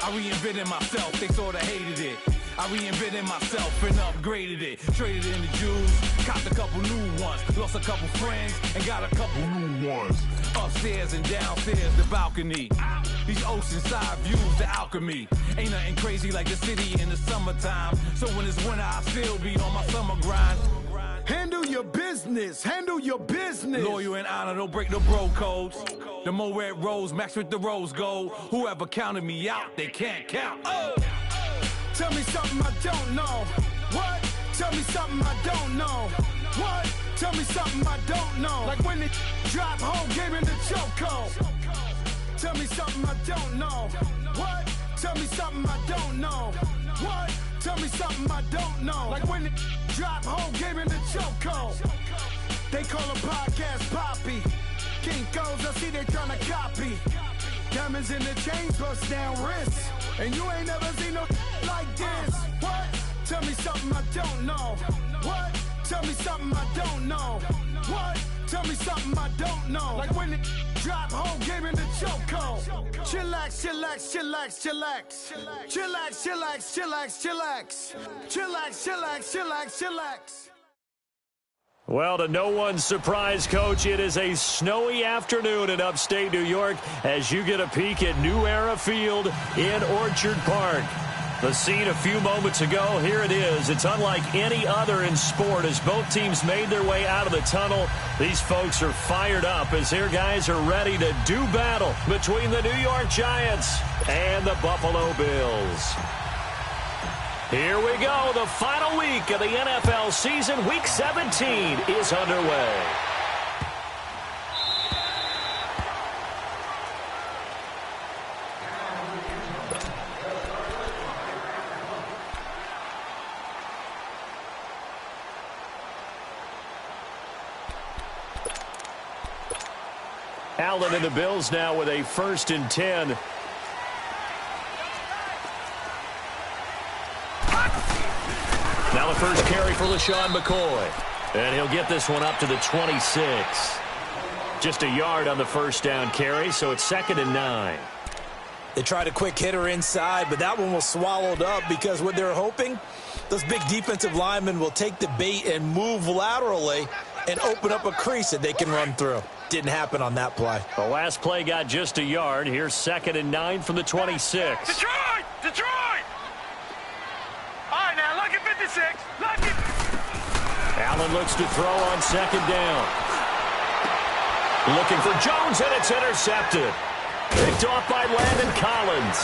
I reinvented myself, they sorta hated it. I reinvented myself and upgraded it. Traded in the Jews, copped a couple new ones. Lost a couple friends and got a couple new ones. Upstairs and downstairs, the balcony. These ocean side views, the alchemy. Ain't nothing crazy like the city in the summertime. So when it's winter, I still be on my summer grind. Handle your business, handle your business. Loyal and honor, don't break no bro codes. The more red rose, match with the rose gold. Whoever counted me out, they can't count. Oh! Tell me something I don't know. What? Tell me something I don't know. What? Tell me something I don't know. Like when it drop home, game in the chokehold. Tell me something I don't know. What? Tell me something I don't know. What? Tell me something I don't know. Like when it drop home, game in the chokehold. They call a podcast Poppy. Kinkos, I see they tryna copy. Diamonds in the chains, bust down wrists. And you ain't never seen no like this. What? Tell me something I don't know. What? Tell me something I don't know. What? Tell me something I don't know. Like when it drop home, game in the chokehold. Chillax, chillax, chillax, chillax. Chillax, chillax, chillax, chillax. Chillax, chillax, chillax, chillax. Well, to no one's surprise, Coach, it is a snowy afternoon in upstate New York as you get a peek at New Era Field in Orchard Park. The scene a few moments ago, here it is. It's unlike any other in sport as both teams made their way out of the tunnel. These folks are fired up as their guys are ready to do battle between the New York Giants and the Buffalo Bills. Here we go. The final week of the NFL season, Week 17, is underway. Allen and the Bills now with a 1st and 10. Now the first carry for LaShawn McCoy. And he'll get this one up to the 26. Just a yard on the first down carry, so it's 2nd and 9. They tried a quick hitter inside, but that one was swallowed up because what they're hoping, those big defensive linemen will take the bait and move laterally and open up a crease that they can run through. Didn't happen on that play. The last play got just a yard. Here's 2nd and 9 from the 26. Detroit! Detroit! All right, now, look at 56. Look at... Allen looks to throw on 2nd down. Looking for Jones, and it's intercepted. Picked off by Landon Collins.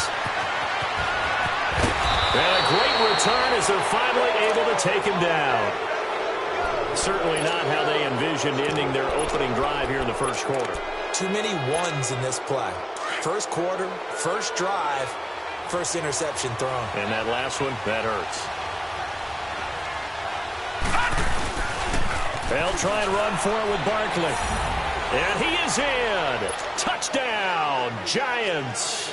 And a great return as they're finally able to take him down. Certainly not how they envisioned ending their opening drive here in the first quarter. Too many ones in this play. First quarter, first drive, first interception thrown. And that last one, that hurts. They'll try and run for it with Barkley. And he is in. Touchdown, Giants.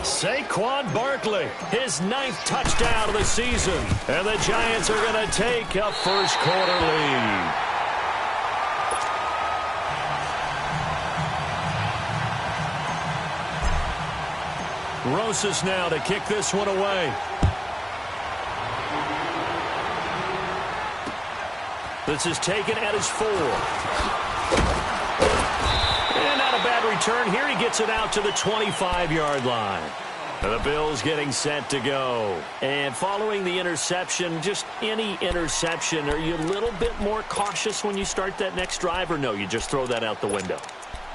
Saquon Barkley, his 9th touchdown of the season. And the Giants are going to take a first quarter lead. Rosas now to kick this one away. This is taken at his 4. And not a bad return. Here he gets it out to the 25-yard line. The Bills getting set to go. And following the interception, just any interception, are you a little bit more cautious when you start that next drive, or no, you just throw that out the window?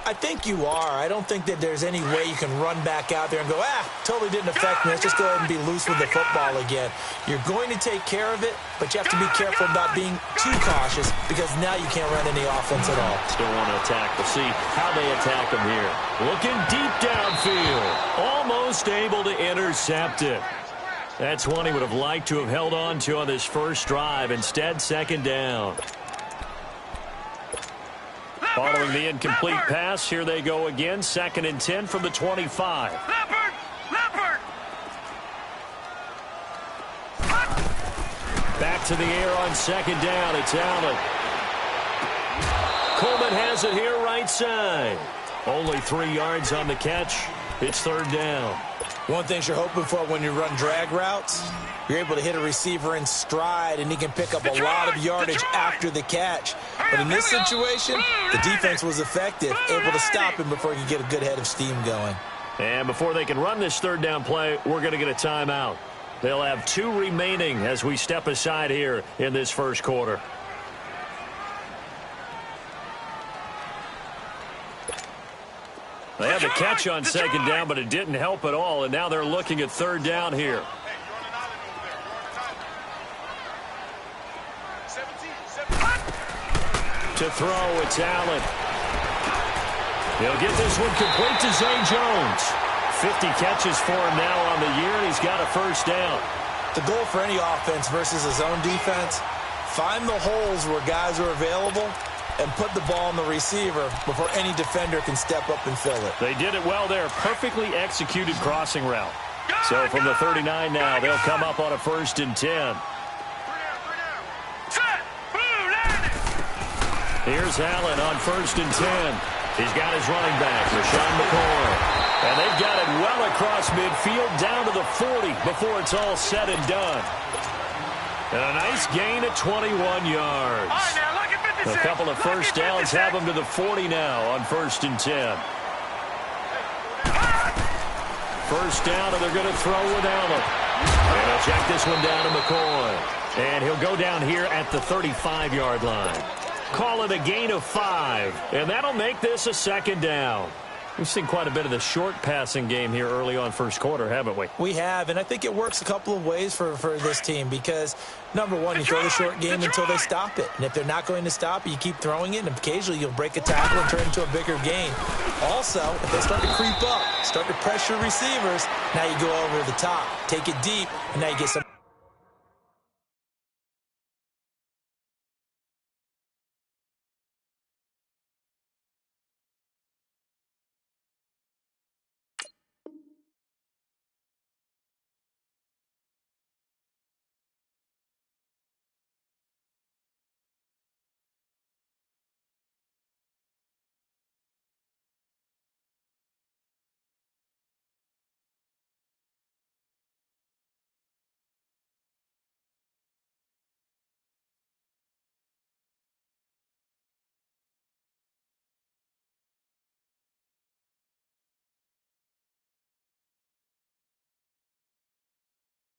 I think you are. I don't think that there's any way you can run back out there and go, totally didn't affect me. Let's just go ahead and be loose with the football again. You're going to take care of it, but you have to be careful about being too cautious because now you can't run any offense at all. Still want to attack. We'll see how they attack him here. Looking deep downfield. Almost able to intercept it. That's one he would have liked to have held on to on this first drive. Instead, 2nd down. Following the incomplete pass, here they go again. 2nd and 10 from the 25. Leopard! Leopard! Back to the air on 2nd down. It's Allen. Coleman has it here right side. Only 3 yards on the catch. It's 3rd down. One thing you're hoping for when you run drag routes, you're able to hit a receiver in stride, and he can pick up a lot of yardage after the catch. But in this situation, the defense was effective, able to stop him before he could get a good head of steam going. And before they can run this third down play, we're going to get a timeout. They'll have 2 remaining as we step aside here in this first quarter. They had the catch on second down, but it didn't help at all, and now they're looking at third down here. To throw, it's Allen. He'll get this one complete to Zay Jones. 50 catches for him now on the year, and he's got a first down. The goal for any offense versus a zone defense, find the holes where guys are available and put the ball on the receiver before any defender can step up and fill it. They did it well there. Perfectly executed crossing route. So from the 39 now, they'll come up on a 1st and 10. Here's Allen on 1st and 10. He's got his running back, Rashawn McCoy. And they've got it well across midfield down to the 40 before it's all said and done. And a nice gain at 21 yards. A couple of first downs have them to the 40 now on 1st and 10. First down, and they're going to throw with Allen. And he'll check this one down to McCoy. And he'll go down here at the 35-yard line. Call it a gain of 5, and that'll make this a 2nd down. We've seen quite a bit of the short passing game here early on first quarter, haven't we? We have, and I think it works a couple of ways for this team because, number one, you throw the short game until they stop it. And if they're not going to stop it, you keep throwing it, and occasionally you'll break a tackle and turn it into a bigger gain. Also, if they start to creep up, start to pressure receivers, now you go over the top, take it deep, and now you get some.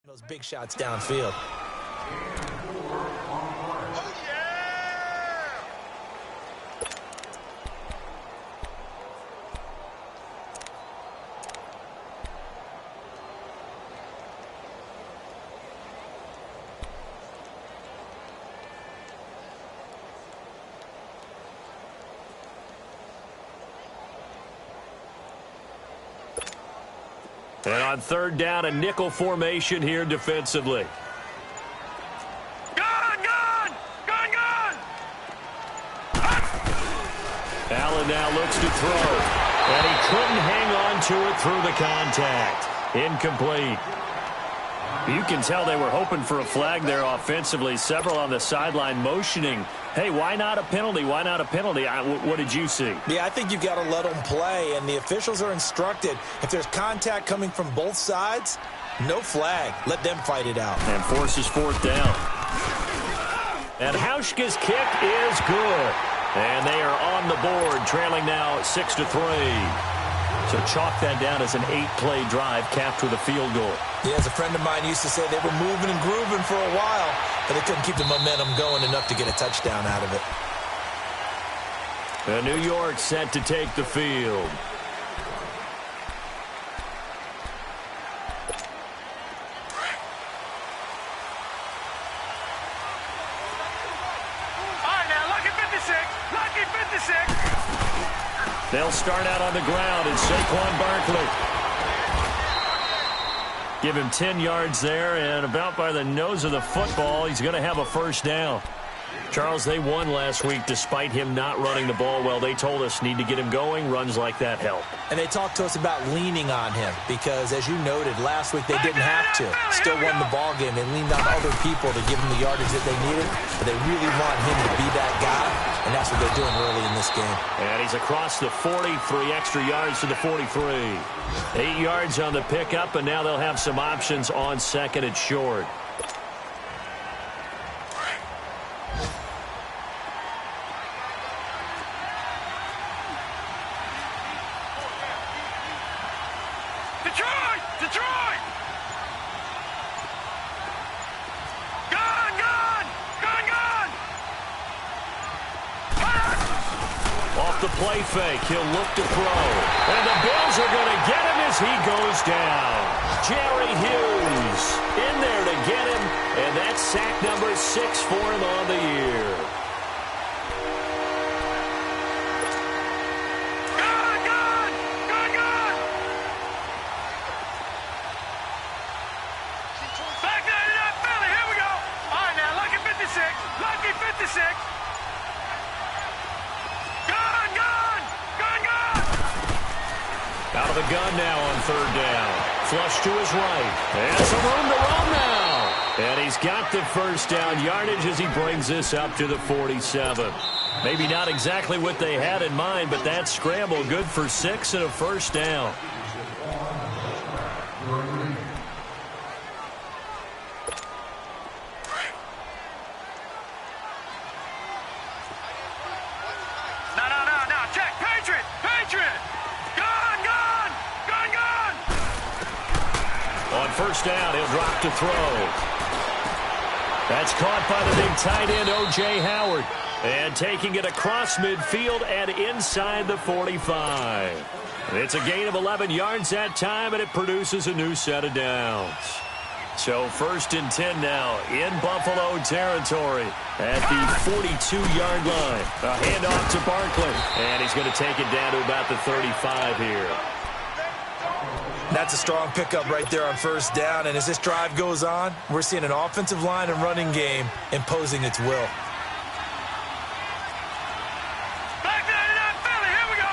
Those big shots downfield. Oh, yeah! And on 3rd down, a nickel formation here defensively. Gone! Allen now looks to throw. And he couldn't hang on to it through the contact. Incomplete. You can tell they were hoping for a flag there offensively. Several on the sideline motioning. Hey, why not a penalty? Why not a penalty? What did you see? Yeah, I think you've got to let them play, and the officials are instructed. If there's contact coming from both sides, no flag. Let them fight it out. And forces 4th down. And Hauschka's kick is good. And they are on the board, trailing now 6-3. So chalk that down as an 8-play drive capped with a field goal. Yeah, as a friend of mine used to say, they were moving and grooving for a while, but they couldn't keep the momentum going enough to get a touchdown out of it. And New York set to take the field. All right, now, lucky 56. Lucky 56. They'll start out on the ground, and Saquon Barkley. Give him 10 yards there, and about by the nose of the football, he's going to have a first down. Charles, they won last week despite him not running the ball well. They told us need to get him going. Runs like that help. And they talked to us about leaning on him because, as you noted, last week they didn't have to. Still won the ball game. They leaned on other people to give him the yardage that they needed, but they really want him to be that guy. and that's what they're doing early in this game. And he's across the 40, 3 extra yards to the 43. 8 yards on the pickup, and now they'll have some options on second and short. Detroit! Detroit! Gun! Gun! Gun! Gun! Off the play fake, he'll look to throw. And the Bills are going to get him as he goes down. Jerry Hughes in there to get him, and that's sack number 6 for him on the year. Gun! Gun! Gun! Gun! Back to that Philly. Here we go. All right, now, lucky 56. Lucky 56. Gun! Gun! Gun! Gun! Out of the gun now on third down. Flush to his right. And some room to run now. And he's got the first down yardage as he brings this up to the 47. Maybe not exactly what they had in mind, but that scramble good for 6 and a first down. No. Check. Patriot! Patriot! Gun! Gun! Gun! Gun! On first down, he'll drop to throw. That's caught by the big tight end, O.J. Howard. And taking it across midfield and inside the 45. It's a gain of 11 yards that time, and it produces a new set of downs. So 1st and 10 now in Buffalo territory at the 42-yard line. A handoff to Barkley, and he's going to take it down to about the 35 here. That's a strong pickup right there on first down, and as this drive goes on, we're seeing an offensive line and running game imposing its will. Back to that Philly. Here we go.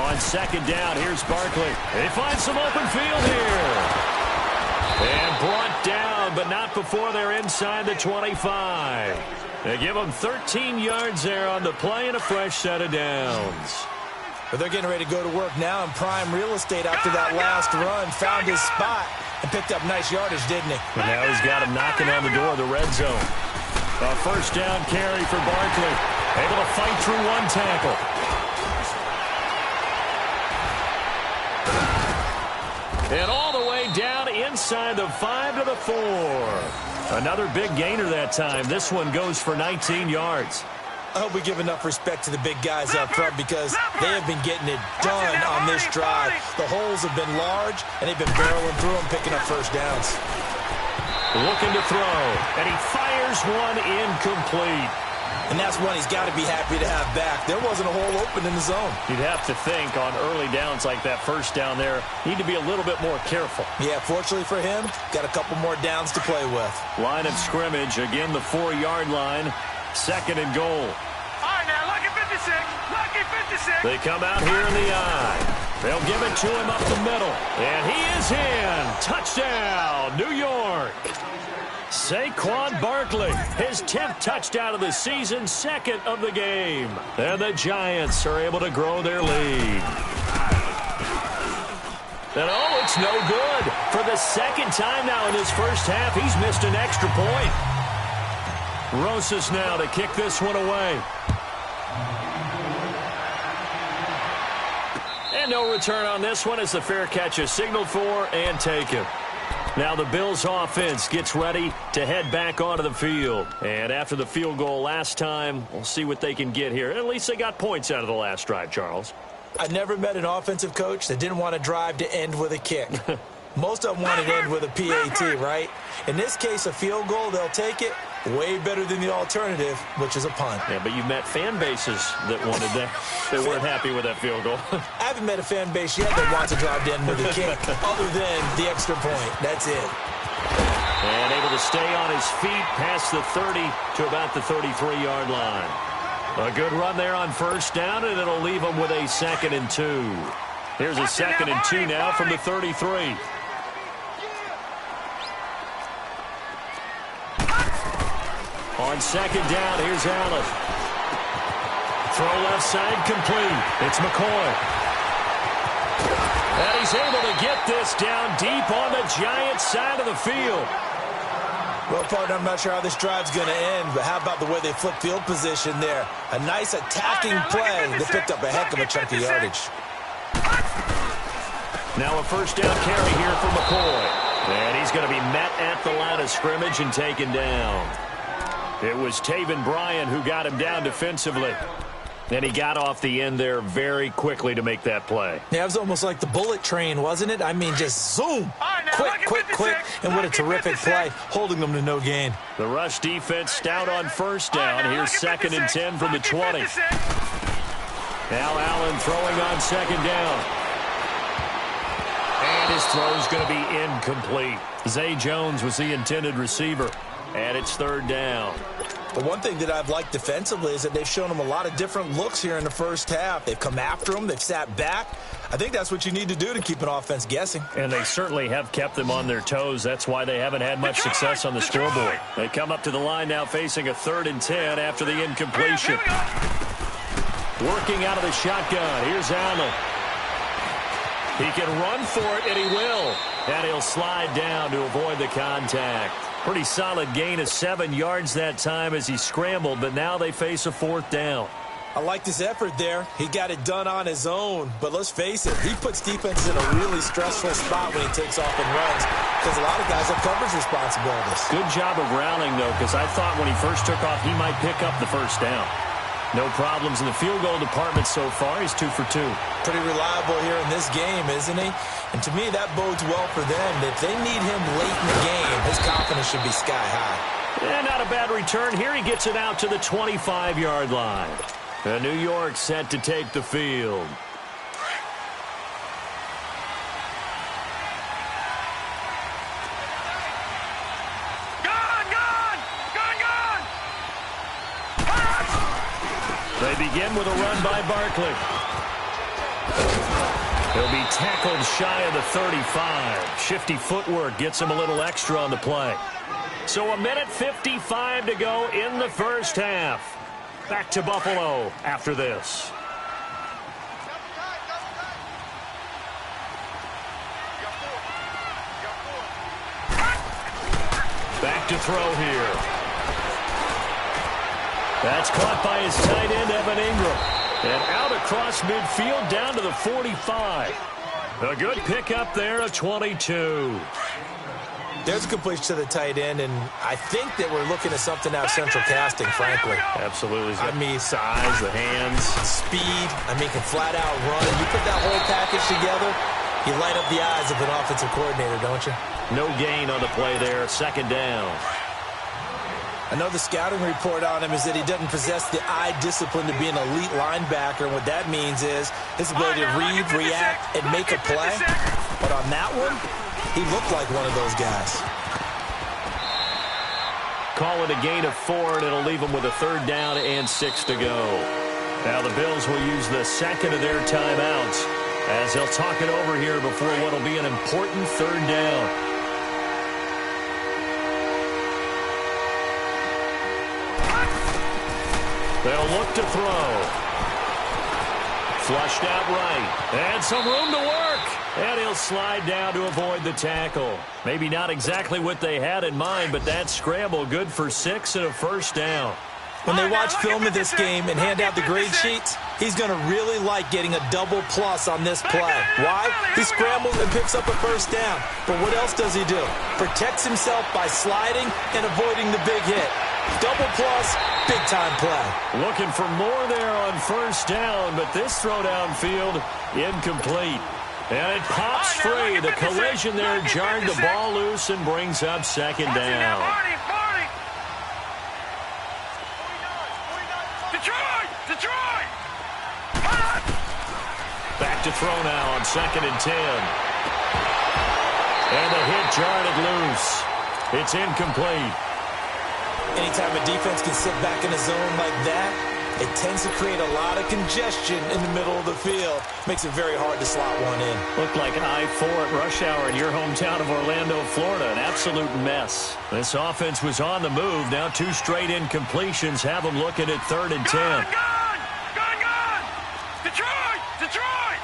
On second down, here's Barkley. He finds some open field here. And brought down, but not before they're inside the 25. They give them 13 yards there on the play and a fresh set of downs. But they're getting ready to go to work now in prime real estate after that last run. Found his spot and picked up nice yardage, didn't he? And now he's got him knocking on the door of the red zone. A first down carry for Barkley. Able to fight through one tackle. And all the way down inside the 5 to the 4. Another big gainer that time. This one goes for 19 yards. I hope we give enough respect to the big guys up front because they have been getting it done on this drive. The holes have been large, and they've been barreling through them, picking up first downs. Looking to throw, and he fires one incomplete. And that's one he's got to be happy to have back. There wasn't a hole open in the zone. You'd have to think on early downs like that first down there, need to be a little bit more careful. Yeah, fortunately for him, got a couple more downs to play with. Line of scrimmage, again the 4-yard line, 2nd and goal. All right, now, lucky 56. Lucky 56. They come out here in the eye. They'll give it to him up the middle. And he is in. Touchdown, New York. Saquon Barkley, his 10th touchdown of the season, 2nd of the game. And the Giants are able to grow their lead. And oh, it's no good. For the 2nd time now in his first half, he's missed an extra point. Rosas now to kick this one away. And no return on this one as the fair catch is signaled for and taken. Now the Bills offense gets ready to head back onto the field. And after the field goal last time, we'll see what they can get here. At least they got points out of the last drive, Charles. I never met an offensive coach that didn't want a drive to end with a kick. Most of them want it to end with a PAT, right? In this case, a field goal, they'll take it. Way better than the alternative, which is a punt. Yeah, but you've met fan bases that wanted that. They weren't happy with that field goal. I haven't met a fan base yet that wants a drive to end with a kick, other than the extra point. That's it. And able to stay on his feet past the 30 to about the 33-yard line. A good run there on first down, and it'll leave them with a 2nd and 2. Here's a 2nd and 2 now from the 33. On second down, here's Allen. Throw left side, complete. It's McCoy. And he's able to get this down deep on the Giants' side of the field. Well, partner, I'm not sure how this drive's going to end, but how about the way they flip field position there? A nice attacking play. They picked up a heck of a chunk of yardage. Now a first down carry here for McCoy. And he's going to be met at the line of scrimmage and taken down. It was Taven Bryan who got him down defensively. And he got off the end there very quickly to make that play. Yeah, it was almost like the bullet train, wasn't it? I mean, just zoom. Quick. And what a terrific play, holding them to no gain. The rush defense stout on first down. Here's 2nd and 10 from the 20. Now Allen throwing on second down. And his throw's going to be incomplete. Zay Jones was the intended receiver. And it's 3rd down. But one thing that I've liked defensively is that they've shown them a lot of different looks here in the first half. They've come after them. They've sat back. I think that's what you need to do to keep an offense guessing. And they certainly have kept them on their toes. That's why they haven't had much success on the scoreboard. They come up to the line now facing a 3rd and 10 after the incompletion. Working out of the shotgun. Here's Allen. He can run for it, and he will. And he'll slide down to avoid the contact. Pretty solid gain of 7 yards that time as he scrambled, but now they face a 4th down. I liked his effort there. He got it done on his own. But let's face it, he puts defenses in a really stressful spot when he takes off and runs because a lot of guys have coverage responsibilities. Good job of rallying, though, because I thought when he first took off, he might pick up the first down. No problems in the field goal department so far. He's 2 for 2. Pretty reliable here in this game, isn't he? And to me, that bodes well for them. If they need him late in the game, his confidence should be sky high. Yeah, not a bad return. Here he gets it out to the 25-yard line. And New York set to take the field. They begin with a run by Barkley. He'll be tackled shy of the 35. Shifty footwork gets him a little extra on the play. So 1:55 to go in the first half. Back to Buffalo after this. Back to throw here. That's caught by his tight end, Evan Ingram. And out across midfield down to the 45. A good pickup there of 22. There's a completion to the tight end, and I think that we're looking at something out of central casting, frankly. Absolutely. I mean, size, the hands. Speed. I mean, can flat out run. You put that whole package together, you light up the eyes of an offensive coordinator, don't you? No gain on the play there. 2nd down. I know the scouting report on him is that he doesn't possess the eye discipline to be an elite linebacker. And what that means is his ability to read, react, and make a play. But on that one, he looked like one of those guys. Call it a gain of 4, and it'll leave him with a 3rd down and 6 to go. Now the Bills will use the second of their timeouts as they'll talk it over here before what will be an important 3rd down. They'll look to throw. Flushed out right. And some room to work. And he'll slide down to avoid the tackle. Maybe not exactly what they had in mind, but that scramble good for 6 and a 1st down. When they watch film of this game and hand out the grade sheets, he's going to really like getting a double plus on this play. Why? He scrambles and picks up a 1st down. But what else does he do? Protects himself by sliding and avoiding the big hit. Double plus, big-time play. Looking for more there on 1st down, but this throw downfield, incomplete. And it pops free. The collision there jarred the ball loose and brings up 2nd down. Detroit! Back to throw now on 2nd and 10. And the hit jarred it loose. It's incomplete. Anytime a defense can sit back in a zone like that, It tends to create a lot of congestion in the middle of the field. Makes it very hard to slot one in. Looked like I-4 at rush hour in your hometown of Orlando, Florida. An absolute mess. This offense was on the move. Now 2 straight incompletions have them looking at 3rd and 10. Gone! Detroit!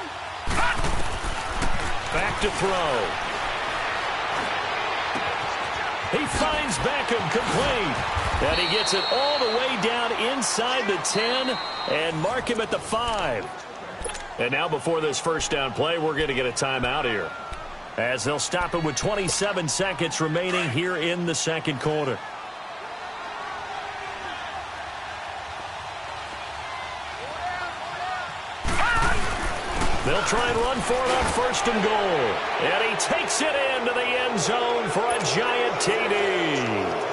Back to throw. He finds Beckham complete. And he gets it all the way down inside the 10 and mark him at the 5. And now before this first down play, we're going to get a timeout here, as they'll stop it with 27 seconds remaining here in the second quarter. They'll try and run for it on 1st and goal. And he takes it into the end zone for a giant TD.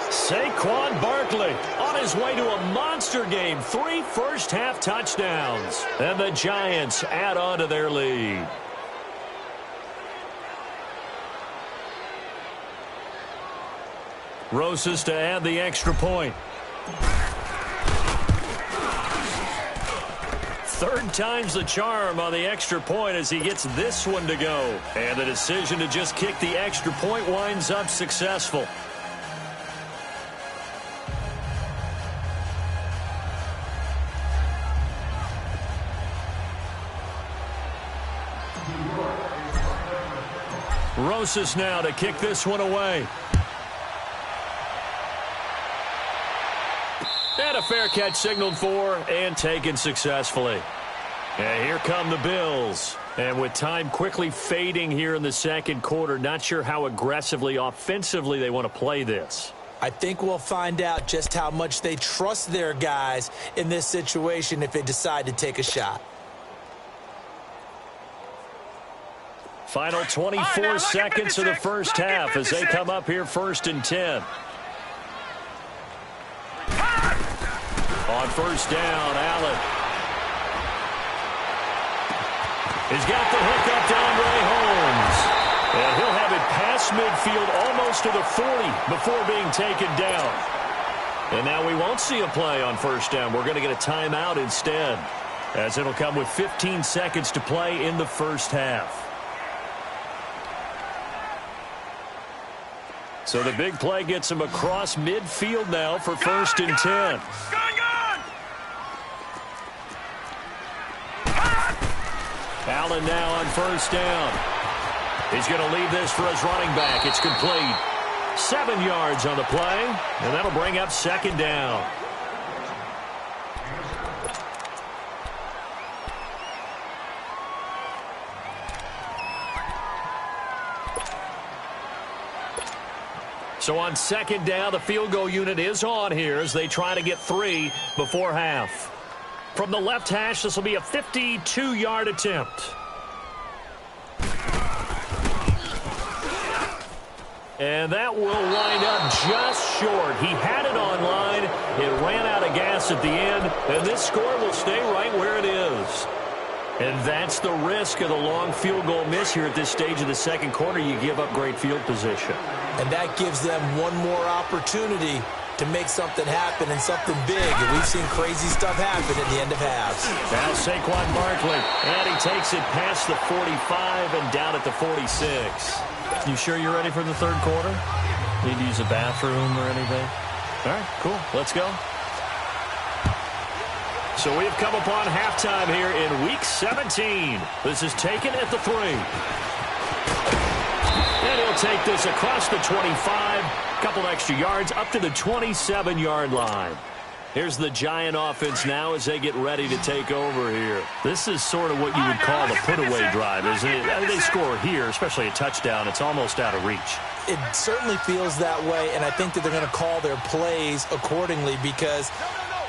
Saquon Barkley on his way to a monster game. 3 first-half touchdowns. And the Giants add on to their lead. Rosas to add the extra point. 3rd time's the charm on the extra point as he gets this one to go. And the decision to just kick the extra point winds up successful. Rosas now to kick this one away. And a fair catch signaled for and taken successfully. And here come the Bills. And with time quickly fading here in the second quarter, not sure how aggressively, offensively they want to play this. I think we'll find out just how much they trust their guys in this situation if they decide to take a shot. Final 24 seconds of the first half as they come up here 1st and 10. On 1st down, Allen. He's got the hook up to Andre Holmes. And he'll have it past midfield almost to the 40 before being taken down. And now we won't see a play on 1st down. We're going to get a timeout instead, as it'll come with 15 seconds to play in the first half. So the big play gets him across midfield now for 1st and 10. Allen now on 1st down. He's going to leave this for his running back. It's complete. 7 yards on the play, and that'll bring up 2nd down. So on 2nd down, the field goal unit is on here as they try to get 3 before half. From the left hash, this will be a 52-yard attempt. And that will wind up just short. He had it on line. It ran out of gas at the end, and this score will stay right where it is. And that's the risk of the long field goal miss here at this stage of the second quarter. You give up great field position. And that gives them one more opportunity to make something happen and something big. And we've seen crazy stuff happen at the end of halves. Now Saquon Barkley, and he takes it past the 45 and down at the 46. You sure you're ready for the third quarter? Need to use a bathroom or anything? All right, cool. Let's go. So we have come upon halftime here in Week 17. This is taken at the 3. And he'll take this across the 25. Couple extra yards up to the 27-yard line. Here's the Giant offense now as they get ready to take over here. This is sort of what you would call the put-away drive, isn't it? I mean, they score here, especially a touchdown. It's almost out of reach. It certainly feels that way, and I think that they're going to call their plays accordingly because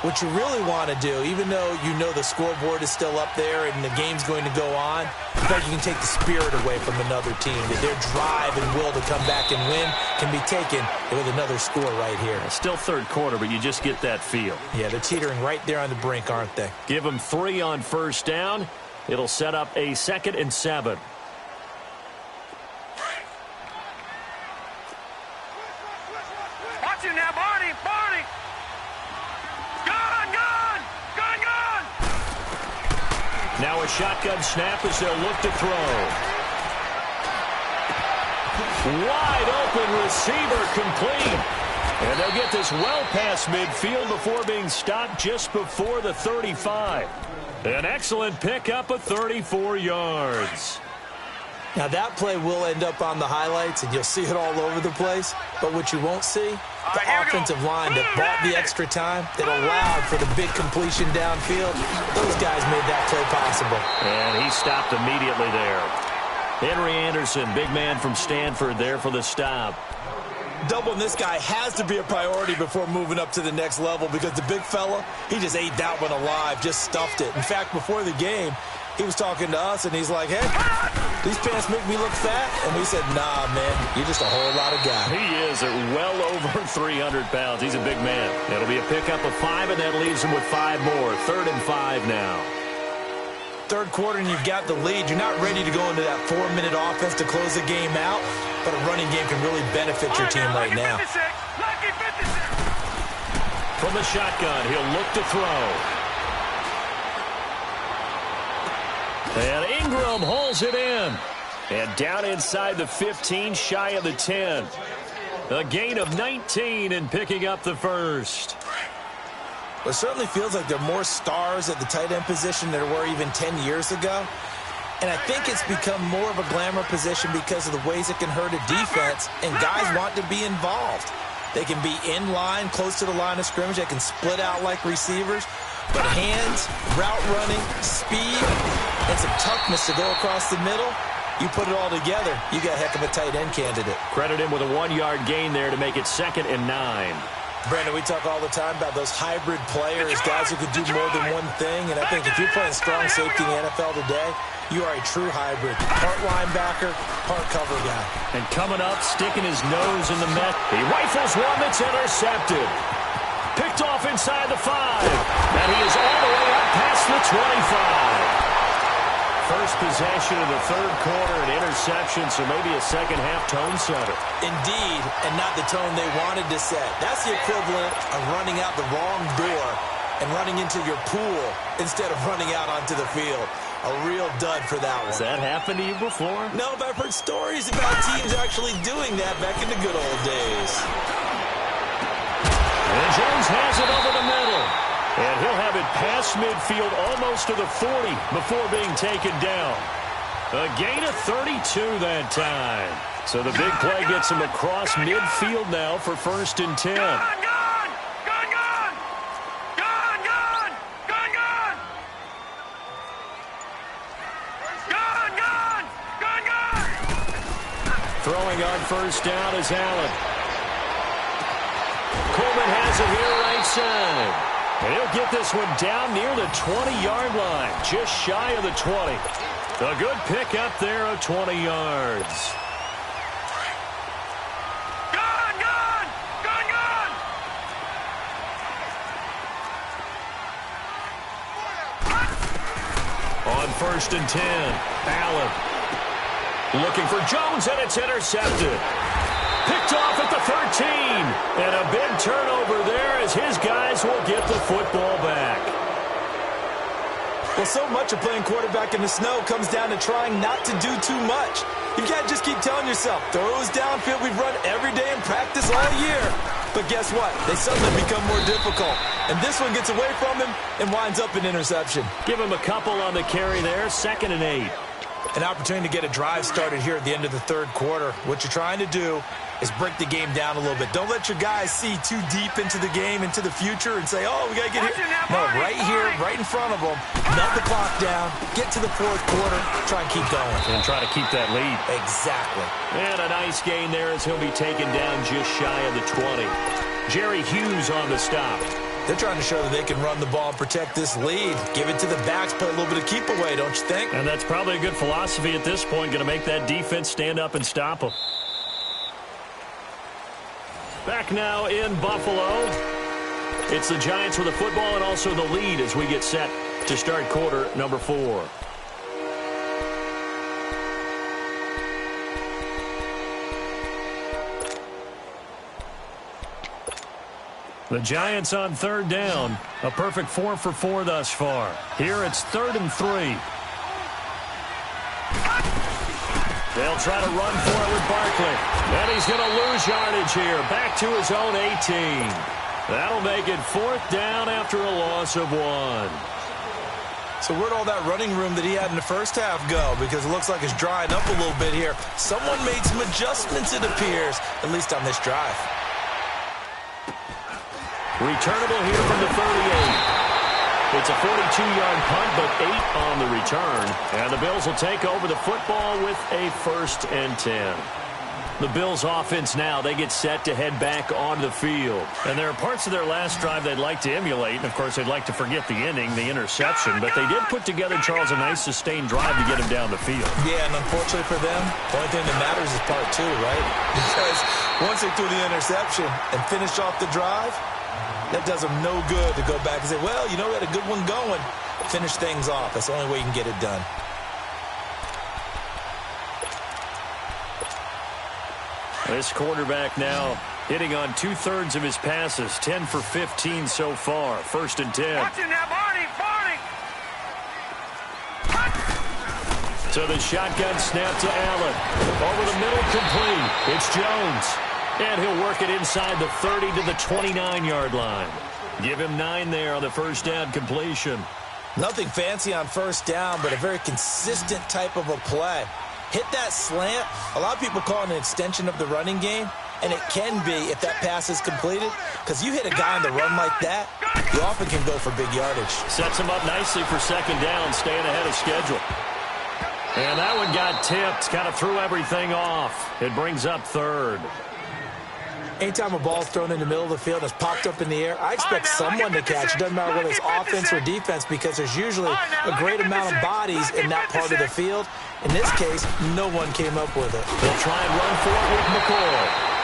what you really want to do, even though you know the scoreboard is still up there and the game's going to go on, I think you can take the spirit away from another team. That their drive and will to come back and win can be taken with another score right here. Still third quarter, but you just get that feel. Yeah, they're teetering right there on the brink, aren't they? Give them 3 on first down. It'll set up a 2nd and 7. Watch it now, Barney! Barney! Gone! Gone! Now a shotgun snap as they'll look to throw. Wide open receiver complete. And they'll get this well past midfield before being stopped just before the 35. An excellent pickup of 34 yards. Now that play will end up on the highlights, and you'll see it all over the place. But what you won't see, the offensive line that bought the extra time, that allowed for the big completion downfield. Those guys made that play possible. And he stopped immediately there. Henry Anderson, big man from Stanford, there for the stop. Doubling this guy has to be a priority before moving up to the next level, because the big fella, he just ate that one alive, just stuffed it. In fact, before the game, he was talking to us, and he's like, hey, these pants make me look fat. And we said, nah, man, you're just a whole lot of guy. He is at well over 300 pounds. He's a big man. It'll be a pickup of 5, and that leaves him with 5 more. 3rd and 5 now. Third quarter, and you've got the lead. You're not ready to go into that 4-minute offense to close the game out, but a running game can really benefit your team right now. From the shotgun, he'll look to throw. And Ingram hauls it in. And down inside the 15, shy of the 10. A gain of 19 and picking up the first. It certainly feels like there are more stars at the tight end position than there were even 10 years ago. And I think it's become more of a glamour position because of the ways it can hurt a defense, and guys want to be involved. They can be in line, close to the line of scrimmage. They can split out like receivers. But hands, route running, speed, and some toughness to go across the middle, you put it all together, you got a heck of a tight end candidate. Credit him with a 1-yard gain there to make it 2nd and 9. Brandon, we talk all the time about those hybrid players, guys who could do more than one thing. And I think if you're playing strong safety in the NFL today, you are a true hybrid. Part linebacker, part cover guy. And coming up, sticking his nose in the net. He rifles one that's intercepted. Picked off inside the 5. And he is all the way up past the 25. First possession of the third quarter, an interception, so maybe a second-half tone setter. Indeed, and not the tone they wanted to set. That's the equivalent of running out the wrong door and running into your pool instead of running out onto the field. A real dud for that one. Has that happened to you before? No, but I've heard stories about teams actually doing that back in the good old days. And Jones has it over the middle. And he'll have it past midfield almost to the 40 before being taken down. A gain of 32 that time. So the big play gets him across midfield now for 1st and 10. Throwing on 1st down is Allen. Coleman has it here right side. And he'll get this one down near the 20-yard line, just shy of the 20. A good pickup there of 20 yards. On 1st and 10, Allen looking for Jones, and it's intercepted. Picked off at the 13. And a big turnover there as his guys will get the football back. Well, so much of playing quarterback in the snow comes down to trying not to do too much. You've got to just keep telling yourself, throws downfield we've run every day in practice all year. But guess what? They suddenly become more difficult. And this one gets away from him and winds up an interception. Give him a couple on the carry there, 2nd and 8. An opportunity to get a drive started here at the end of the third quarter. What you're trying to do is break the game down a little bit. Don't let your guys see too deep into the game, into the future, and say, oh, we got to get here. No, right here, right in front of them, melt the clock down, get to the fourth quarter, try and keep going. And try to keep that lead. Exactly. And a nice gain there as he'll be taken down just shy of the 20. Jerry Hughes on the stop. They're trying to show that they can run the ball and protect this lead. Give it to the backs, play a little bit of keep away, don't you think? And that's probably a good philosophy at this point, going to make that defense stand up and stop them. Back now in Buffalo. It's the Giants with the football and also the lead as we get set to start quarter number 4. The Giants on third down. A perfect 4 for 4 thus far. Here it's 3rd and 3. They'll try to run for it with Barkley. And he's going to lose yardage here. Back to his own 18. That'll make it 4th down after a loss of 1. So where'd all that running room that he had in the first half go? Because it looks like it's drying up a little bit here. Someone made some adjustments, it appears, at least on this drive. Returnable here from the 38. It's a 42-yard punt, but 8 on the return. And the Bills will take over the football with a 1st and 10. The Bills offense now, they get set to head back onto the field. And there are parts of their last drive they'd like to emulate. And, of course, they'd like to forget the ending, the interception. But they did put together, Charles, a nice sustained drive to get him down the field. Yeah, and unfortunately for them, the only thing that matters is part 2, right? Because once they threw the interception and finished off the drive, that does them no good to go back and say, well, you know, we had a good one going. Finish things off. That's the only way you can get it done. This quarterback now hitting on 2/3 of his passes, 10 for 15 so far. 1st and 10. Watching now, Barney. So the shotgun snap to Allen. Over the middle, complete. It's Jones. And he'll work it inside the 30 to the 29-yard line. Give him 9 there on the 1st down completion. Nothing fancy on 1st down, but a very consistent type of a play. Hit that slant. A lot of people call it an extension of the running game, and it can be if that pass is completed, because you hit a guy on the run like that, you often can go for big yardage. Sets him up nicely for 2nd down, staying ahead of schedule. And that one got tipped, kind of threw everything off. It brings up 3rd. Anytime a ball's thrown in the middle of the field and it's popped up in the air, I expect someone to catch. It doesn't matter whether it's offense or defense, because there's usually a great amount of bodies in that part of the field. In this case, no one came up with it. They'll try and run for it with McCoy.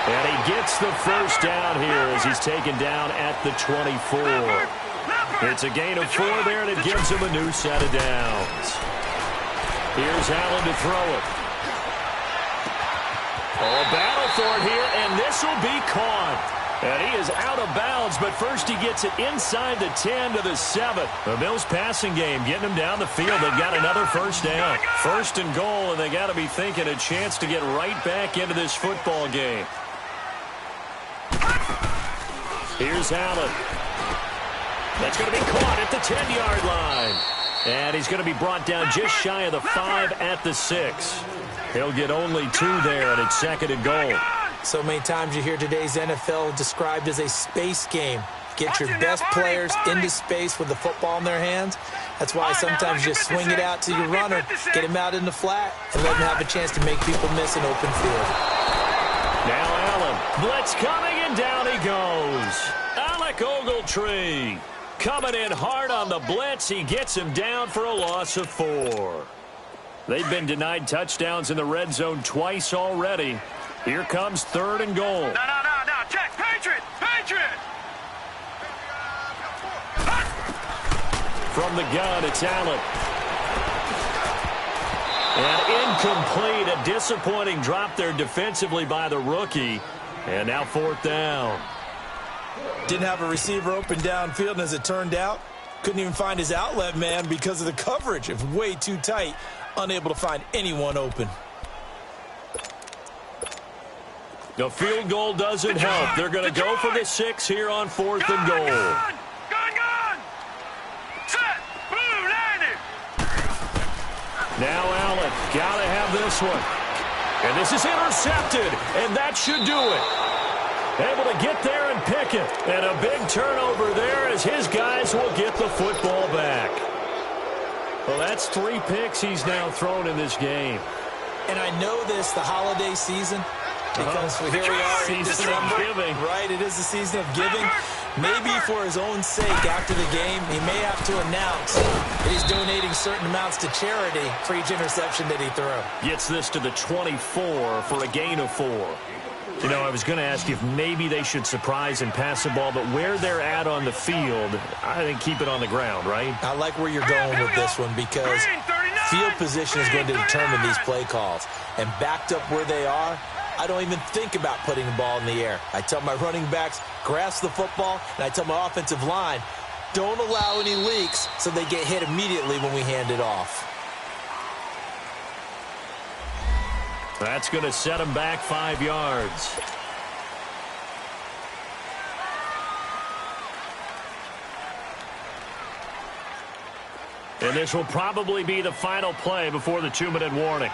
And he gets the 1st down here as he's taken down at the 24. It's a gain of 4 there, and it gives him a new set of downs. Here's Allen to throw it. Oh, battle for it here, and this will be caught. And he is out of bounds, but first he gets it inside the 10 to the 7. The Bills passing game, getting him down the field. They've got another 1st down. 1st and goal, and they got to be thinking a chance to get right back into this football game. Here's Allen. That's going to be caught at the 10-yard line. And he's going to be brought down just shy of the 5 at the 6. He'll get only 2 there, and it's 2nd and goal. So many times you hear today's NFL described as a space game. Get your best players into space with the football in their hands. That's why sometimes you just swing it out to your runner, get him out in the flat, and let him have a chance to make people miss an open field. Now Allen, blitz coming, and down he goes. Alec Ogletree coming in hard on the blitz. He gets him down for a loss of 4. They've been denied touchdowns in the red zone twice already. Here comes 3rd and goal. No. Check. Patriot. From the gun, it's Allen. And incomplete. A disappointing drop there defensively by the rookie. And now 4th down. Didn't have a receiver open downfield, and as it turned out, couldn't even find his outlet man because of the coverage. It was way too tight. Unable to find anyone open. The field goal doesn't help. They're going to go for the 6 here on 4th and goal. Gun. Set. Blue landed. Now Allen, got to have this one. And this is intercepted, and that should do it. Able to get there and pick it. And a big turnover there as his guys will get the football back. Well, that's 3 picks he's now thrown in this game. And I know this, the holiday season, because here we are in December. Giving. Right, it is the season of giving. Maybe for his own sake after the game, he may have to announce that he's donating certain amounts to charity for each interception that he throws. Gets this to the 24 for a gain of 4. You know, I was going to ask you if maybe they should surprise and pass the ball, but where they're at on the field, I think keep it on the ground, right? I like where you're going with this one because field position is going to determine these play calls. And backed up where they are, I don't even think about putting the ball in the air. I tell my running backs, grasp the football, and I tell my offensive line, don't allow any leaks so they get hit immediately when we hand it off. That's going to set him back 5 yards. And this will probably be the final play before the 2-minute warning.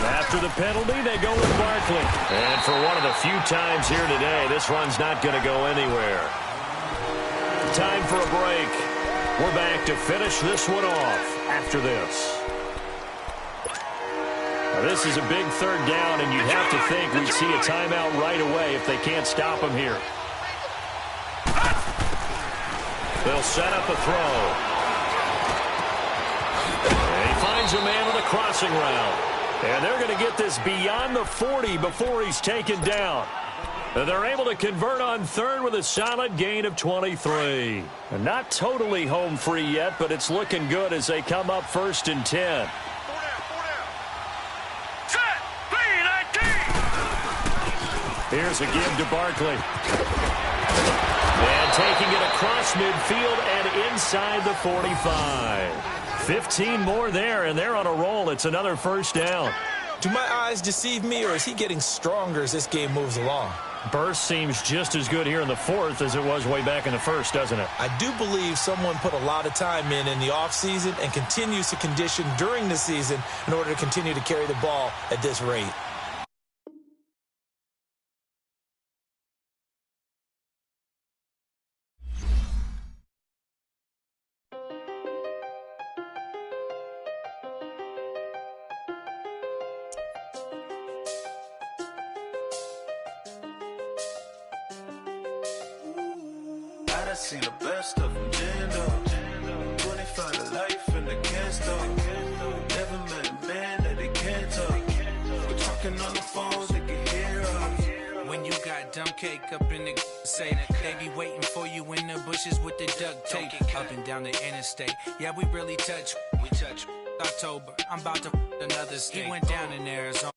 After the penalty, they go with Barkley. And for one of the few times here today, this run's not going to go anywhere. Time for a break. We're back to finish this one off after this. Now, this is a big third down, and you'd have to think we'd see a timeout right away if they can't stop him here. They'll set up a throw. And he finds a man on the crossing route. And they're going to get this beyond the 40 before he's taken down. And they're able to convert on third with a solid gain of 23. And not totally home free yet, but it's looking good as they come up 1st and 10. Set, 3-19. Here's a give to Barkley. And taking it across midfield and inside the 45. 15 more there, and they're on a roll. It's another first down. Do my eyes deceive me, or is he getting stronger as this game moves along? Burst seems just as good here in the 4th as it was way back in the 1st, doesn't it? I do believe someone put a lot of time in the offseason and continues to condition during the season in order to continue to carry the ball at this rate. I seen the best of them, Jando. 25 to life and they can't stop. Never met a man that they can't talk. We're talking on the phones, they can hear us. When you got dumb cake up in the say they be waiting for you in the bushes with the duct tape. Up and down the interstate, yeah, we really touch. We touch October, I'm about to another state. He went down in Arizona.